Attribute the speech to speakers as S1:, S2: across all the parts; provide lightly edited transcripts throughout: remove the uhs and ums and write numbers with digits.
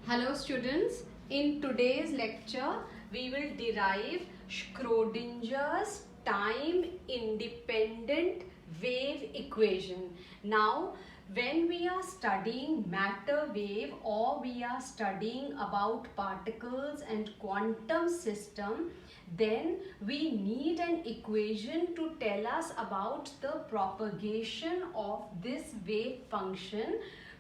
S1: Hello students, in today's lecture we will derive Schrodinger's time independent wave equation. Now when we are studying matter wave or we are studying about particles and quantum system, then we need an equation to tell us about the propagation of this wave function,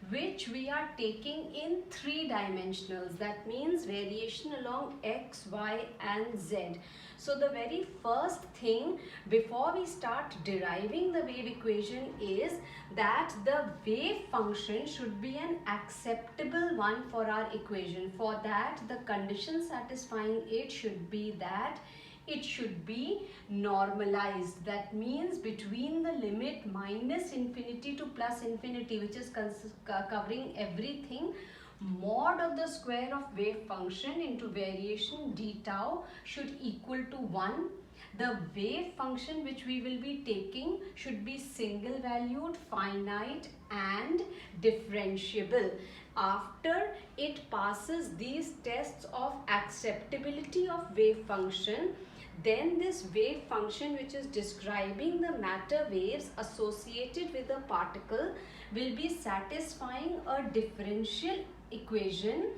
S1: which we are taking in three dimensionals. That means variation along x, y and z. So the very first thing before we start deriving the wave equation is that the wave function should be an acceptable one for our equation. For that, the condition satisfying it should be that it should be normalized. That means between the limit minus infinity to plus infinity, which is covering everything, mod of the square of wave function into variation d tau should equal to 1. The wave function which we will be taking should be single valued, finite and differentiable. After it passes these tests of acceptability of wave function, then this wave function, which is describing the matter waves associated with a particle, will be satisfying a differential equation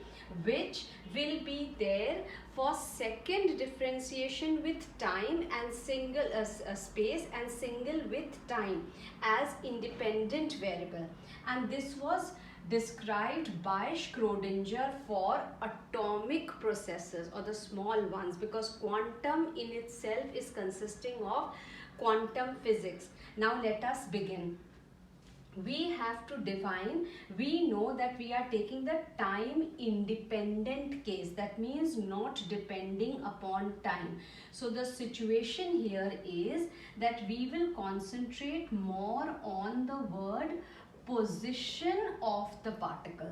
S1: which will be there for second differentiation with time and single space and single with time as independent variable. And this was described by Schrodinger for atomic processes or the small ones, because quantum in itself is consisting of quantum physics. Now let us begin. We have to define, we know that we are taking the time independent case. That means not depending upon time. So the situation here is that we will concentrate more on the word position of the particle.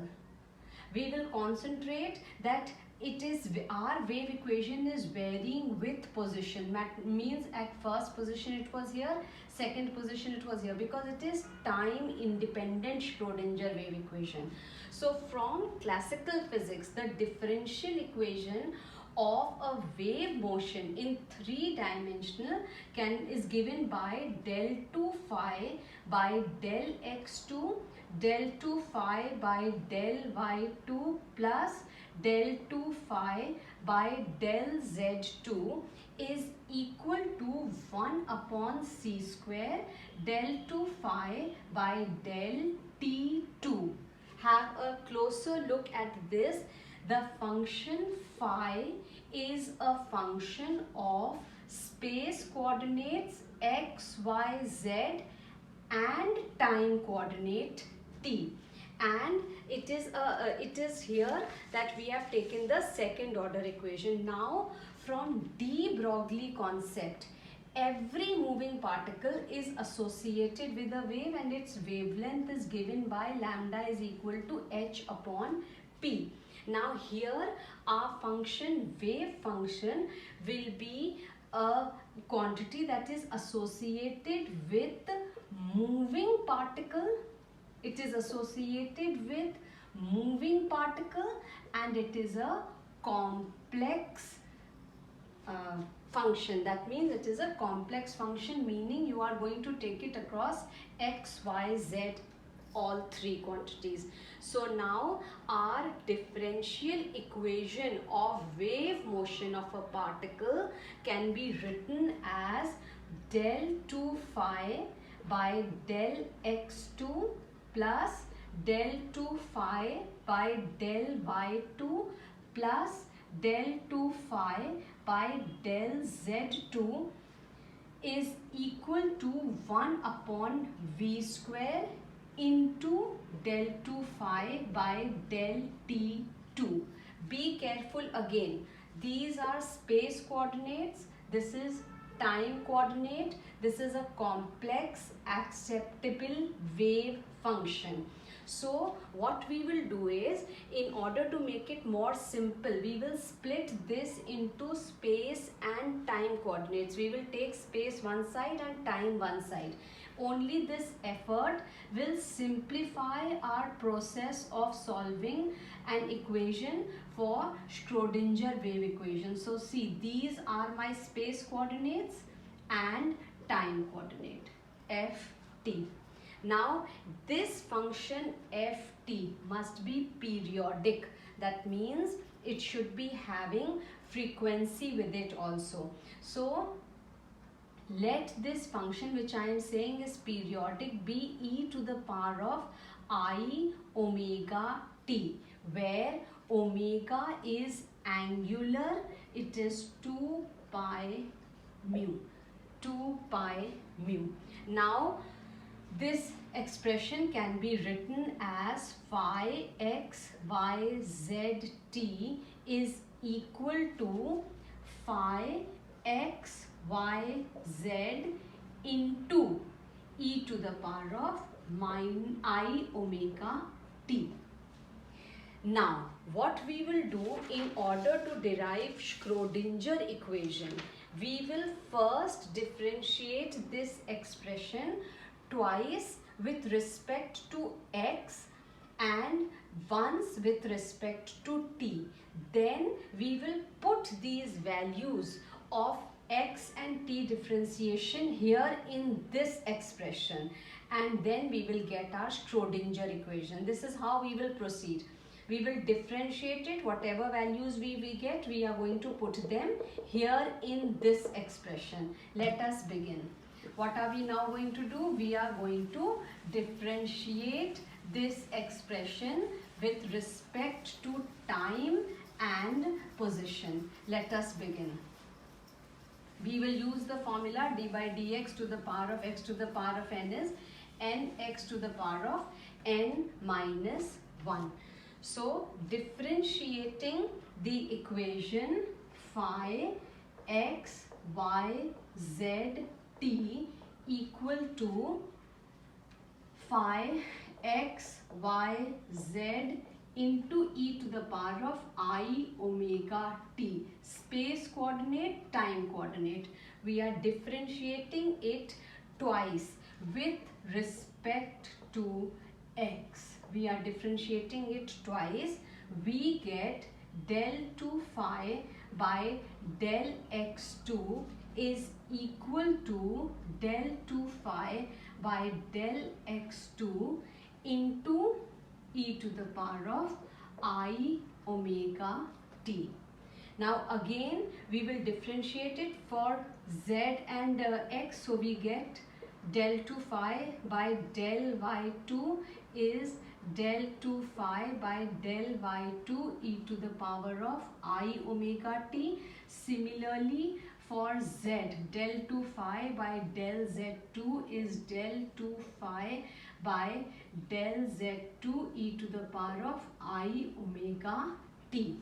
S1: We will concentrate that it is our wave equation is varying with position. That means at first position it was here, second position it was here, because it is time independent Schrodinger wave equation. So from classical physics, the differential equation of a wave motion in three dimensional is given by del 2 phi by del x2, del 2 phi by del y2 plus del 2 phi by del z2 is equal to 1 upon c square del 2 phi by del t2. Have a closer look at this. The function phi is a function of space coordinates x, y, z and time coordinate t. And it is here that we have taken the second order equation. Now from de Broglie concept, every moving particle is associated with a wave and its wavelength is given by lambda is equal to h upon p. Now here our function, wave function, will be a quantity that is associated with moving particle. It is associated with moving particle and it is a complex function. That means it is a complex function, meaning you are going to take it across x, y, z, all three quantities. So now our differential equation of wave motion of a particle can be written as del 2 phi by del x2 plus del 2 phi by del y2 plus del 2 phi by del z2 is equal to 1 upon v square into del 2 phi by del t2. Be careful again. These are space coordinates. This is time coordinate. This is a complex acceptable wave function. So what we will do is, in order to make it more simple, we will split this into space and time coordinates. We will take space one side and time one side. Only this effort will simplify our process of solving an equation for Schrodinger wave equation. So see, these are my space coordinates and time coordinate ft. Now this function ft must be periodic. That means it should be having frequency with it also. So let this function, which I am saying is periodic, be e to the power of I omega t, where omega is angular. It is 2 pi mu. 2 pi mu. Now this expression can be written as phi x y z t is equal to phi x y z into e to the power of I omega t. Now what we will do in order to derive Schrodinger equation, we will first differentiate this expression twice with respect to x and once with respect to t. Then we will put these values of x and t differentiation here in this expression, and then we will get our Schrodinger equation. This is how we will proceed. We will differentiate it. Whatever values we get, we are going to put them here in this expression. Let us begin. What are we now going to do? We are going to differentiate this expression with respect to time and position. Let us begin. We will use the formula d by dx to the power of x to the power of n is nx to the power of n minus 1. So differentiating the equation phi x y z t equal to phi x y z into e to the power of I omega t, space coordinate, time coordinate. We are differentiating it twice with respect to x. We are differentiating it twice. We get del 2 phi by del x2 is equal to del 2 phi by del x2 into e to the power of I omega t. Now again we will differentiate it for z and x. So we get del 2 phi by del y2 is del 2 phi by del y2 e to the power of I omega t. Similarly for z, del 2 phi by del z2 is del 2 phi by del z2 e to the power of I omega t.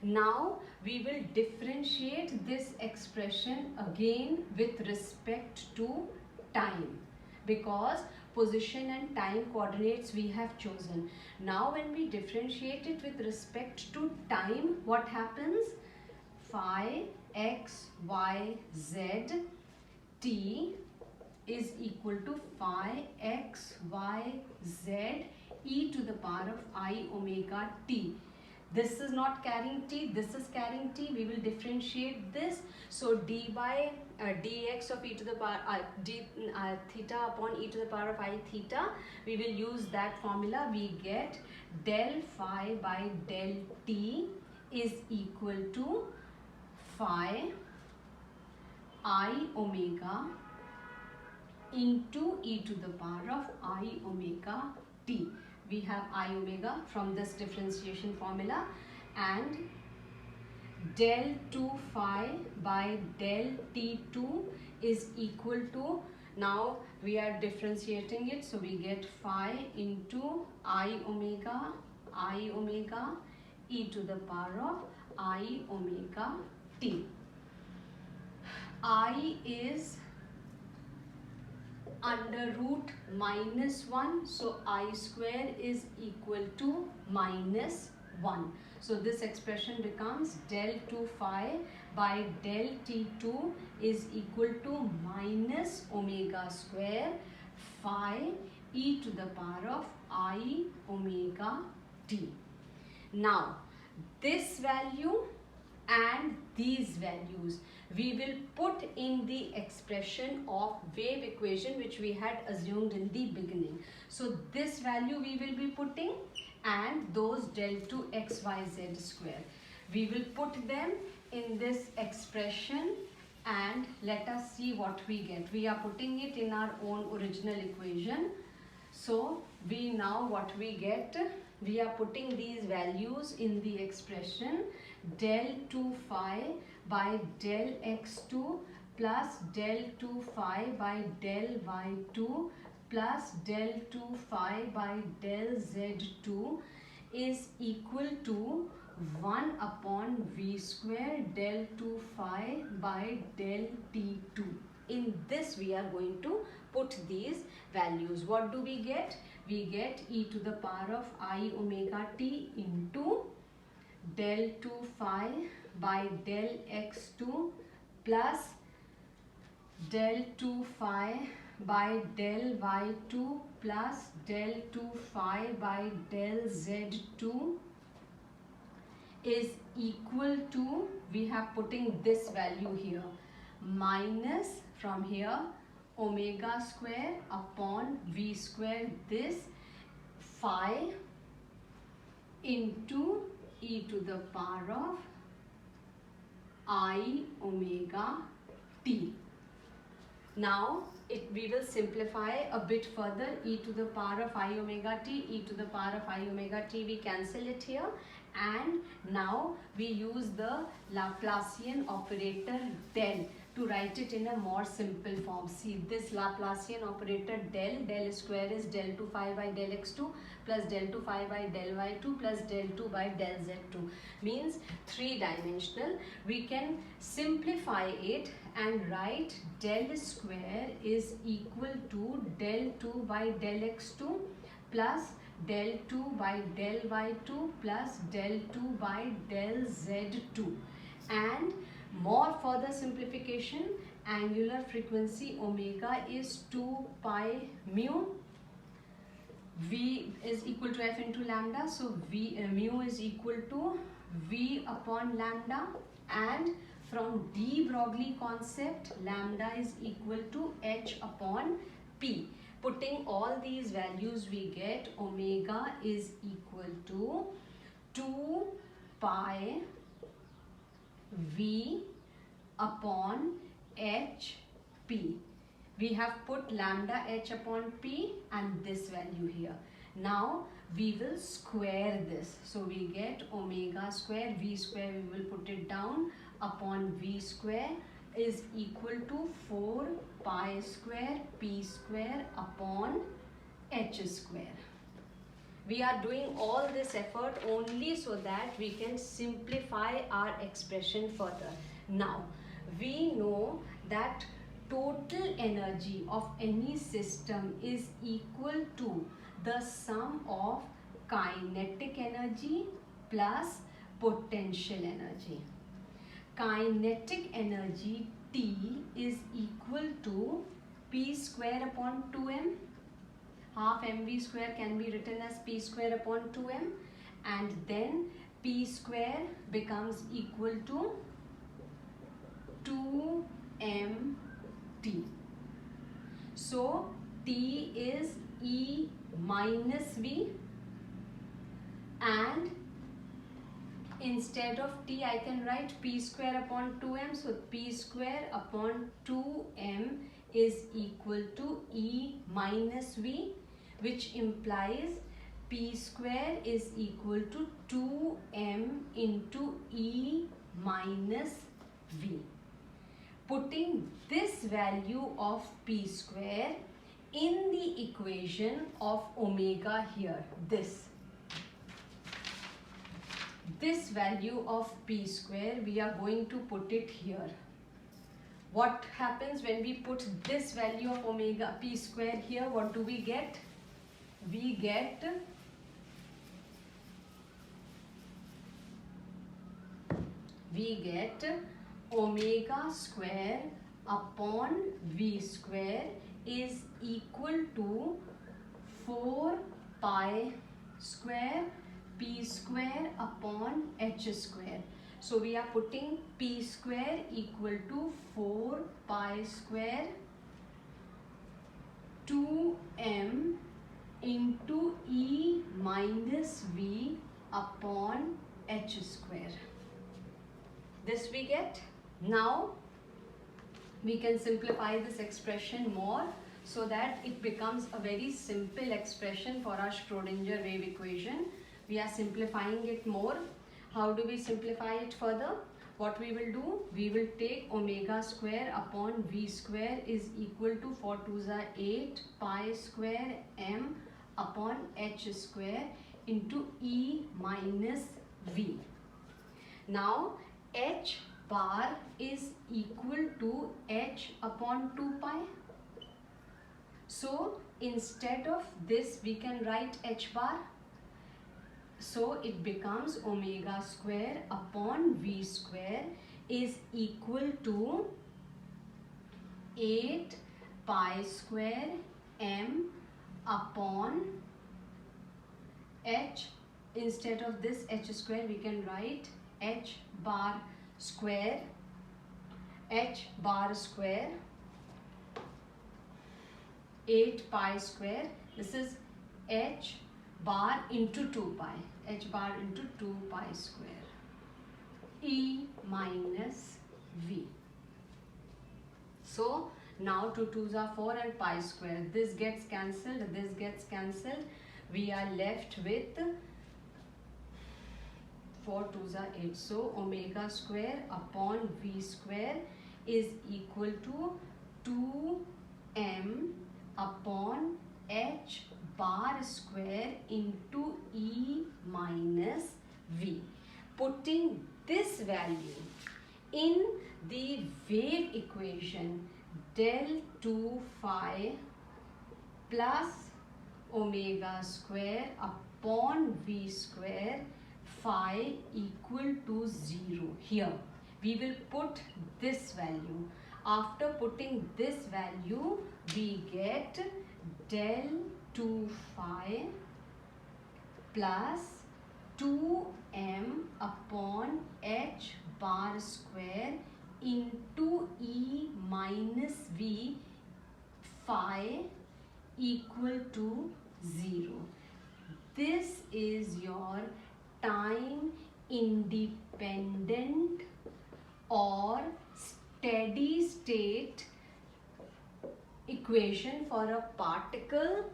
S1: Now we will differentiate this expression again with respect to time, because position and time coordinates we have chosen. Now when we differentiate it with respect to time, what happens? Phi x y z t is equal to phi x y z e to the power of I omega t. This is not carrying t, this is carrying t. We will differentiate this. So d by dx of e to the power theta upon e to the power of I theta, we will use that formula. We get del phi by del t is equal to phi I omega into e to the power of I omega t. We have I omega from this differentiation formula, and del 2 phi by del t2 is equal to, now we are differentiating it, so we get phi into I omega e to the power of I omega t. I is under root minus 1, so I square is equal to minus 1. So this expression becomes del 2 phi by del t2 is equal to minus omega square phi e to the power of I omega t. Now this value and these values we will put in the expression of wave equation which we had assumed in the beginning. So this value we will be putting, and those del 2 xyz square. We will put them in this expression and let us see what we get. We are putting it in our own original equation. So we now what we get, we are putting these values in the expression del 2 phi by del x2 plus del 2 phi by del y2 plus del 2 phi by del z2 is equal to 1 upon v square del 2 phi by del t2. In this we are going to put these values. What do we get? We get e to the power of I omega t into del 2 phi by del x2 plus del 2 phi by del y2 plus del 2 phi by del z2 is equal to, we have putting this value here, minus from here omega square upon v square, this phi into e to the power of I omega t. Now we will simplify a bit further. E to the power of I omega t, e to the power of I omega t, we cancel it here, and now we use the Laplacian operator del to write it in a more simple form. See, this Laplacian operator del square is del 2 phi by del x2 plus del 2 phi by del y2 plus del 2 by del z2, means 3-dimensional. We can simplify it and write del square is equal to del 2 by del x2 plus del 2 by del y2 plus del 2 by del z2, and more further simplification, angular frequency omega is 2 pi mu, v is equal to f into lambda, so mu is equal to v upon lambda, and from de Broglie concept lambda is equal to h upon p. Putting all these values we get omega is equal to 2 pi v upon h p. We have put lambda h upon p and this value here. Now we will square this. So we get omega square, v square we will put it down, upon v square is equal to 4 pi square p square upon h square. We are doing all this effort only so that we can simplify our expression further. Now, we know that total energy of any system is equal to the sum of kinetic energy plus potential energy. Kinetic energy T is equal to P square upon 2m. Half mv square can be written as p square upon 2m, and then p square becomes equal to 2mt. So T is E minus V, and instead of T I can write p square upon 2m. So p square upon 2m is equal to E minus V, which implies p square is equal to 2m into E minus V. Putting this value of p square in the equation of omega here, this value of p square, we are going to put it here. What happens when we put this value of omega p square here? What do we get? We get omega square upon v square is equal to 4 pi square p square upon h square. So we are putting p square equal to 4 pi square 2m into E minus V upon h square. This we get. Now we can simplify this expression more so that it becomes a very simple expression for our Schrodinger wave equation. We are simplifying it more. How do we simplify it further? What we will do? We will take omega square upon V square is equal to 4 2s are 8 pi square m upon h square into E minus V. Now h bar is equal to h upon 2 pi. So instead of this we can write h bar. So it becomes omega square upon V square is equal to 8 pi square m upon h. Instead of this h square we can write h bar square, 8 pi square. This is h bar into 2 pi, h bar into 2 pi square, E minus V. So now 2 2s are 4 and pi square. This gets cancelled, this gets cancelled. We are left with 4 2s are 8. So omega square upon V square is equal to 2m upon h bar square into E minus V. Putting this value in the wave equation, del 2 phi plus omega square upon V square phi equal to 0. Here we will put this value. After putting this value we get del 2 phi plus 2m upon h bar square into E minus V phi equal to 0. This is your time independent or steady state equation for a particle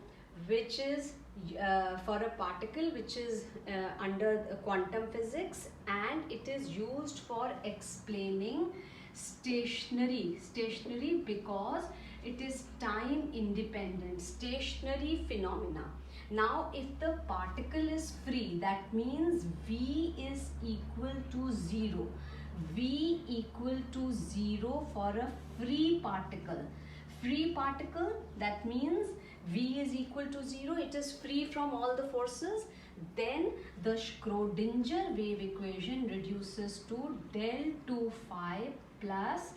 S1: which is under quantum physics, and it is used for explaining stationary because it is time independent stationary phenomena. Now if the particle is free, that means V is equal to 0. V equal to 0 for a free particle. Free particle, that means V is equal to 0. It is free from all the forces. Then the Schrodinger wave equation reduces to del 2 phi plus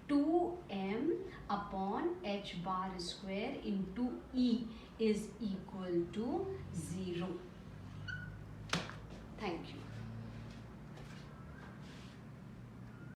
S1: 2m upon h bar square into E is equal to 0. Thank you.